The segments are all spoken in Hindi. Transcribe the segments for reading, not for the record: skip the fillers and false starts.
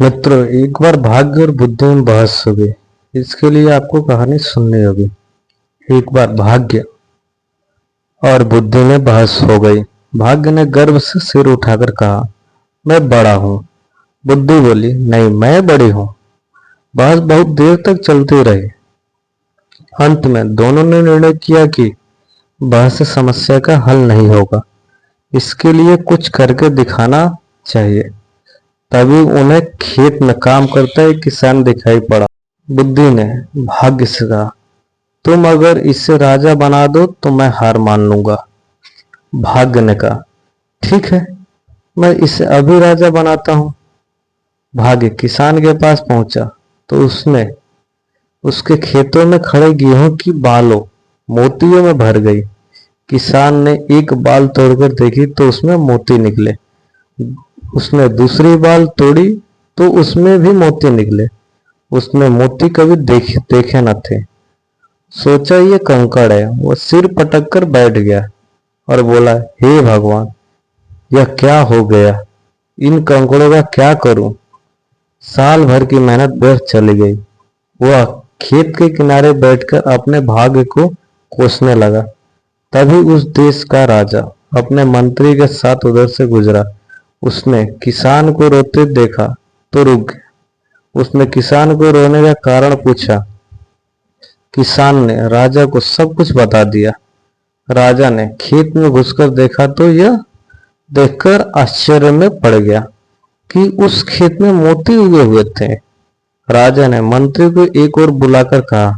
मित्रों, एक बार भाग्य और बुद्धि में बहस हो गई। इसके लिए आपको कहानी सुननी होगी। एक बार भाग्य और बुद्धि में बहस हो गई। भाग्य ने गर्व से सिर उठाकर कहा, मैं बड़ा हूं। बुद्धि बोली, नहीं, मैं बड़ी हूं। बहस बहुत देर तक चलती रही। अंत में दोनों ने निर्णय किया कि बहस से समस्या का हल नहीं होगा, इसके लिए कुछ करके दिखाना चाहिए। तभी उन्हें खेत में काम करता एक किसान दिखाई पड़ा। बुद्धि ने भाग्य से कहा, तुम अगर इसे राजा बना दो तो मैं हार मान लूंगा। भाग्य ने कहा, ठीक है, मैं इसे अभी राजा बनाता हूं। भाग्य किसान के पास पहुंचा तो उसने उसके खेतों में खड़े गेहूं की बालों मोतियों में भर गई। किसान ने एक बाल तोड़कर देखी तो उसमें मोती निकले। उसने दूसरी बाल तोड़ी तो उसमें भी मोती निकले। उसने मोती कभी देखे न थे। सोचा ये कंकड़ है। वो सिर पटक कर बैठ गया और बोला, हे भगवान, यह क्या हो गया? इन कंकड़ों का क्या करूं? साल भर की मेहनत व्यर्थ चली गई। वह खेत के किनारे बैठकर अपने भाग्य को कोसने लगा। तभी उस देश का राजा अपने मंत्री के साथ उधर से गुजरा। उसने किसान को रोते देखा तो रुक गया। उसने किसान को रोने का कारण पूछा। किसान ने राजा को सब कुछ बता दिया। राजा ने खेत में घुसकर देखा तो यह देखकर आश्चर्य में पड़ गया कि उस खेत में मोती उगे हुए थे। राजा ने मंत्री को एक और बुलाकर कहा,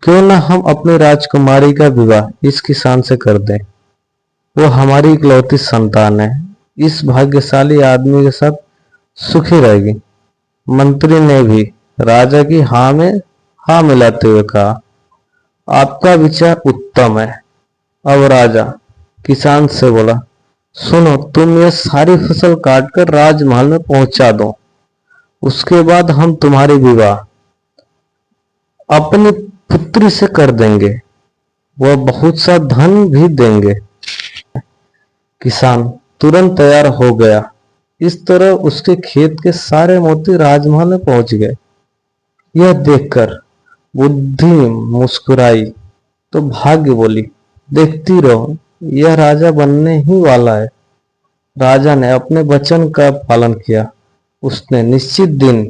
क्यों ना हम अपनी राजकुमारी का विवाह इस किसान से कर दें। वो हमारी इकलौती संतान है। इस भाग्यशाली आदमी के साथ सुखी रहेगी। मंत्री ने भी राजा की हाँ में हाँ मिलाते हुए कहा, आपका विचार उत्तम है। अब राजा किसान से बोला, सुनो, तुम यह सारी फसल काटकर राजमहल में पहुंचा दो। उसके बाद हम तुम्हारी विवाह अपनी पुत्री से कर देंगे। वह बहुत सा धन भी देंगे। किसान तुरंत तैयार हो गया। इस तरह उसके खेत के सारे मोती राजमहल में पहुंच गए। यह देखकर बुद्धि मुस्कुराई तो भाग्य बोली, देखती रहो, यह राजा बनने ही वाला है। राजा ने अपने वचन का पालन किया। उसने निश्चित दिन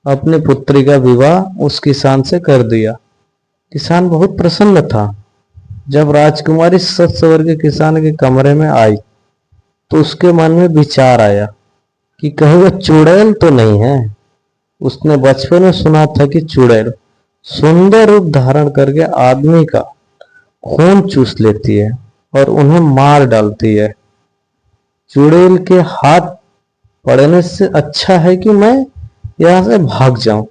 अपनी पुत्री का विवाह उस किसान से कर दिया। किसान बहुत प्रसन्न था। जब राजकुमारी सज सवर के किसान के कमरे में आई तो उसके मन में विचार आया कि कहीं वह चुड़ैल तो नहीं है। उसने बचपन में सुना था कि चुड़ैल सुंदर रूप धारण करके आदमी का खून चूस लेती है और उन्हें मार डालती है। चुड़ैल के हाथ पड़ने से अच्छा है कि मैं यहां से भाग जाऊं।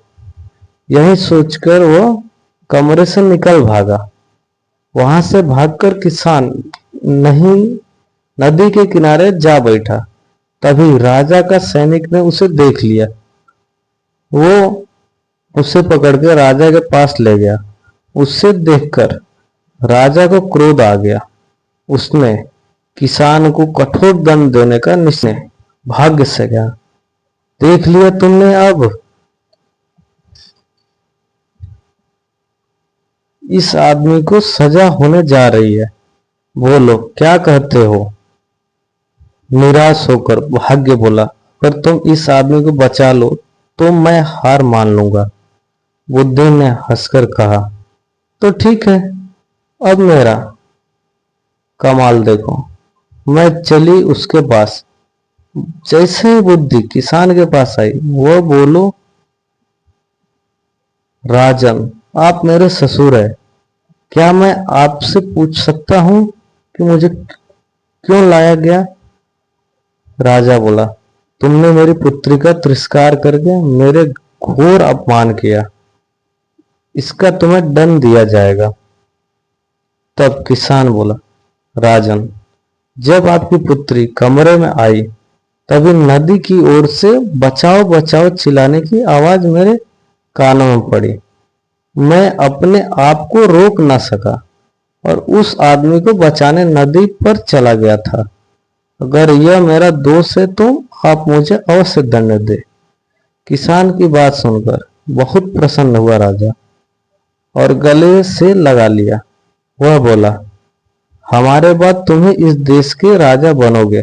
यही सोचकर वह कमरे से निकल भागा। वहां से भागकर किसान नहीं नदी के किनारे जा बैठा। तभी राजा का सैनिक ने उसे देख लिया। वो उसे पकड़कर राजा के पास ले गया। उसे देखकर राजा को क्रोध आ गया। उसने किसान को कठोर दंड देने का निश्चय भाग्य से किया। देख लिया तुमने, अब इस आदमी को सजा होने जा रही है। बोलो, क्या कहते हो? निराश होकर भाग्य बोला, अगर तुम इस आदमी को बचा लो तो मैं हार मान लूंगा। बुद्धि ने हंसकर कहा, तो ठीक है, अब मेरा कमाल देखो। मैं चली उसके पास। जैसे ही बुद्धि किसान के पास आई, वह बोलो, राजन, आप मेरे ससुर हैं। क्या मैं आपसे पूछ सकता हूं कि मुझे क्यों लाया गया? राजा बोला, तुमने मेरी पुत्री का तिरस्कार करके मेरे घोर अपमान किया। इसका तुम्हें दंड दिया जाएगा। तब किसान बोला, राजन, जब आपकी पुत्री कमरे में आई तभी नदी की ओर से बचाओ बचाओ चिल्लाने की आवाज मेरे कानों में पड़ी। मैं अपने आप को रोक ना सका और उस आदमी को बचाने नदी पर चला गया था। अगर यह मेरा दोष है तो आप मुझे अवश्य दंड दे। किसान की बात सुनकर बहुत प्रसन्न हुआ राजा और गले से लगा लिया। वह बोला, हमारे बाद तुम ही इस देश के राजा बनोगे।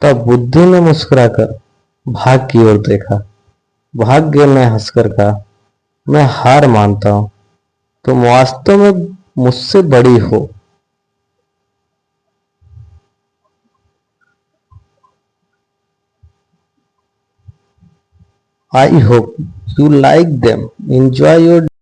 तब बुद्धू ने मुस्कुराकर भाग की ओर देखा। भाग्य ने हंसकर कहा, मैं हार मानता हूं, तुम वास्तव में मुझसे बड़ी हो। I hope you like them. Enjoy your